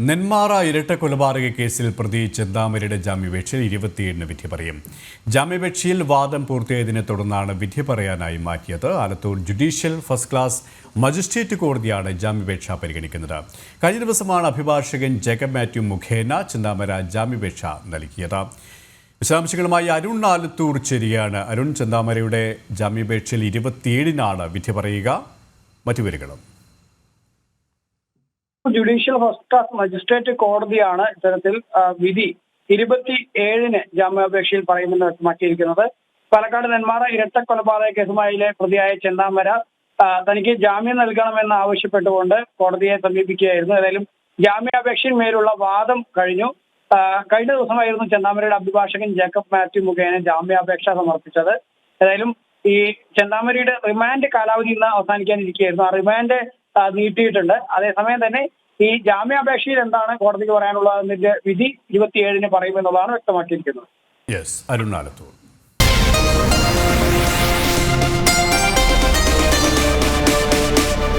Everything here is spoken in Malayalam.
നെന്മാറ ഇരട്ടക്കൊലപാതക കേസിൽ പ്രതി ചെന്താമരയുടെ ജാമ്യാപേക്ഷയിൽ 27-ന് വിധി പറയും. ജാമ്യാപേക്ഷയിൽ വാദം പൂർത്തിയായതിനെ തുടർന്നാണ് വിധി പറയാനായി മാറ്റിയത്. Alathur judicial first class magistrate കോടതിയാണ് ജാമ്യാപേക്ഷ പരിഗണിക്കുന്നത്. കഴിഞ്ഞ ദിവസമാണ് അഭിഭാഷകൻ ജേക്കബ് മാത്യു മുഖേന ചെന്താമര ജാമ്യാപേക്ഷ നൽകിയത്. വിശദാംശങ്ങളുമായി അരുൺ ആലത്തൂർ ചേരുകയാണ്. അരുൺ, ചെന്താമരയുടെ ജാമ്യാപേക്ഷയിൽ 27-നാണ് വിധി പറയുക. മറ്റു വിവരങ്ങളും. ജുഡീഷ്യൽ ഫസ്റ്റ് ക്ലാസ് മജിസ്ട്രേറ്റ് കോടതിയാണ് ഇത്തരത്തിൽ വിധി 27-ന് ജാമ്യാപേക്ഷയിൽ പറയുമെന്ന് വ്യക്തമാക്കിയിരിക്കുന്നത്. പാലക്കാട് നെന്മാറ ഇരട്ടക്കൊലപാതക കേസുമായിലെ പ്രതിയായ ചെന്താമര തനിക്ക് ജാമ്യം നൽകണമെന്ന് ആവശ്യപ്പെട്ടുകൊണ്ട് കോടതിയെ സമീപിക്കുകയായിരുന്നു. ഏതായാലും ജാമ്യാപേക്ഷയിൽ മേലുള്ള വാദം കഴിഞ്ഞു. കഴിഞ്ഞ ദിവസമായിരുന്നു ചെന്താമരയുടെ അഭിഭാഷകൻ ജേക്കബ് മാത്യു മുഖേന ജാമ്യാപേക്ഷ സമർപ്പിച്ചത്. ഏതായാലും ഈ ചെന്താമരയുടെ റിമാൻഡ് കാലാവധി ഇന്ന് അവസാനിക്കാനിരിക്കുകയായിരുന്നു. ആ റിമാൻഡ് നീട്ടിയിട്ടുണ്ട്. അതേസമയം തന്നെ ഈ ജാമ്യാപേക്ഷയിൽ എന്താണ് കോടതിക്ക് പറയാനുള്ളതിന്റെ വിധി 27-ന് പറയുമെന്നുള്ളതാണ് വ്യക്തമാക്കിയിരിക്കുന്നത്. യെസ്, അരുൺ ആലത്തൂർ.